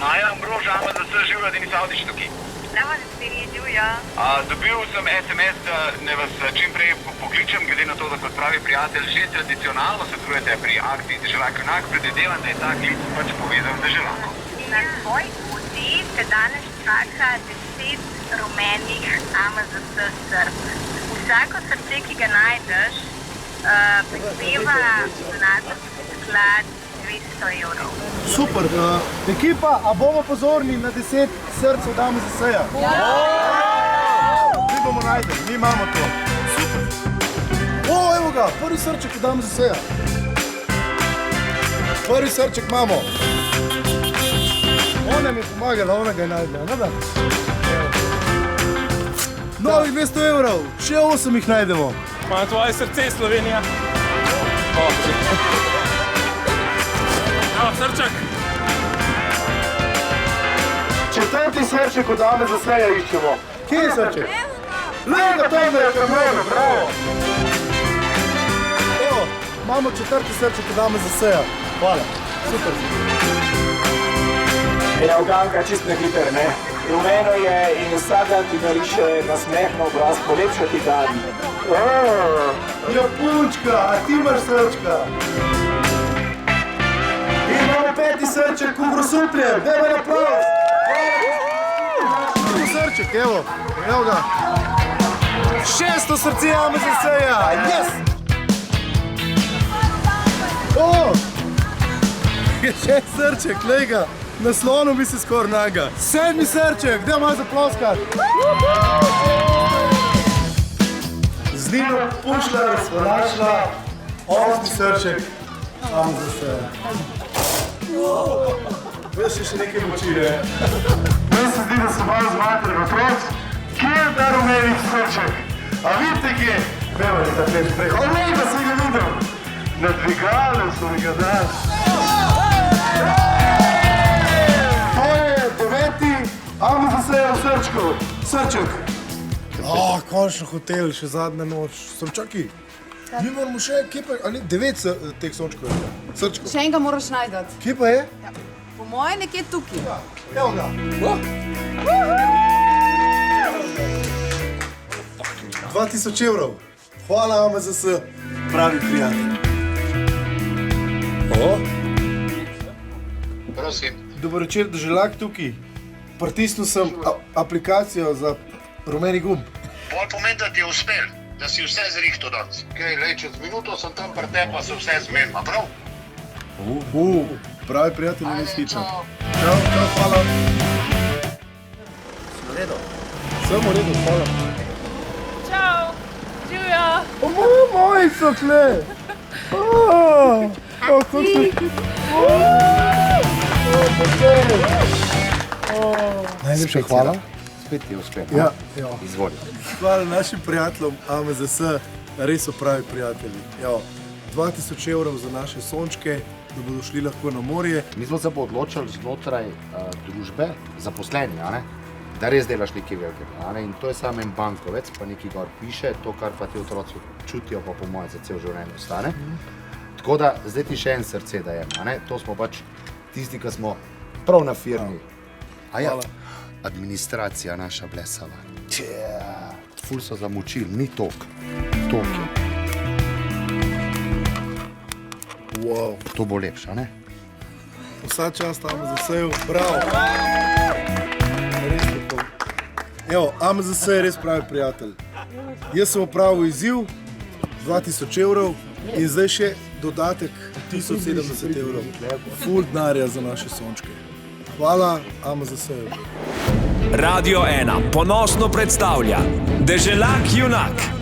Maja Ambrož, AMZS, živijo, da nisi avdiš tukaj. Zdravo, da ste živijo. Dobil sem SMS, da ne vas čim prej pokličem, glede na to, da kot pravi prijatelj že tradicionalno sodelujete pri akciji Deželak Junak, predvidevam, da je ta klic pač povezan z Deželakom. Na tvoj poti te danes čaka 10 rumenih AMZS src. Vsako srce, ki ga najdeš, prispeva donatorski sklad 200 evrov. Super. Ekipa, a bomo pozorni na 10 src od AMZS-ja? Mi bomo najdeli, mi imamo to. Super. Evo ga, prvi srček od AMZS-ja. Prvi srček imamo. Ona mi je pomagala, ona ga je najdela, ne da? Novih 200 evrov, še 8 jih najdemo. Pa tvoje srce, Slovenija. Evo, srček. Četrti srček od AMZS-ja iščemo. Kje je srček? Lega, tam je kamera, bravo. Evo, imamo četrti srček od AMZS-ja. Hvala, super. Je Afganka čist nehiter, ne? Rumeno je in vsak dan ti nariše nasmeh na obraz, polepša ti dan. Japunčka, a ti imaš srčka? Imamo peti srček, Kubrosuplje, dajmo en aplauz. Drugi srček, evo ga. 600 srce AMZS-ja, yes! Še srček, glej ga. Na slonu bi se skoraj naga. 7. srček, gdje malo zaploskati? Z Nino Pušlar smo našla 8. srček AMZS-ja. Veš še nekaj moči, ne? Meni se zdi, da se malo zmatrimo. Otroc, kje je ta rumeni srček? A vidite kje? Evo je ta peš prej. Olej, da sem ga videl. Na dvigalu so mi ga dali. AMZS-ja v srčku. Srček. Končno hotel, še zadnja noč. Srčaki, mi moramo še, kje pa je? 9 teh sončkov je. Srčkov. Še enega moraš najdati. Kje pa je? Po moje nekje tukaj. Evo ga. 2000 evrov. Hvala AMZS, pravi prijatelj. Prosim. Dober večer, Deželak tukaj. Pritisnil sem aplikacijo za rumeni gumb. Bolj pomeni, da ti je uspel, da si vse zrihto danes. Čez minuto sem tam pri tebi, pa se vse zmenila, prav? Pravi prijatelj, ne skičam. Čau, hvala. Si v redu? Sem v redu, hvala. Čau, živijo. Moji so tle. Kako si? Najlepša hvala. Spet ti je uspel. Ja. Izvoli. Hvala našim prijateljem AMZS, res so pravi prijatelji. 2000 evrov za naše sončke, da bodo šli lahko na morje. Mi smo se pa odločili znotraj družbe, zaposleni, da res delaš nekaj velikega. In to je samo en bankovec, pa nekaj gor piše, to, kar pa ti otroci čutijo, pa po moje za cel življenje ostane. Tako da zdaj ti še en srce dajem. To smo pač tisti, ki smo prav na firmi. Administracija naša blesava. Ful so zamočili, ni tok. Tok je. To bo lepša, ne? Vsa čast AMZS-ju, bravo. Res lepo. Evo, AMZS je res pravi prijatelj. Jaz sem opravil izziv, 2000 evrov in zdaj še dodatek 1070 evrov. Ful denarja za naše sončke. Hvala AMZS-ju. Radio 1 ponosno predstavlja Deželak Junak.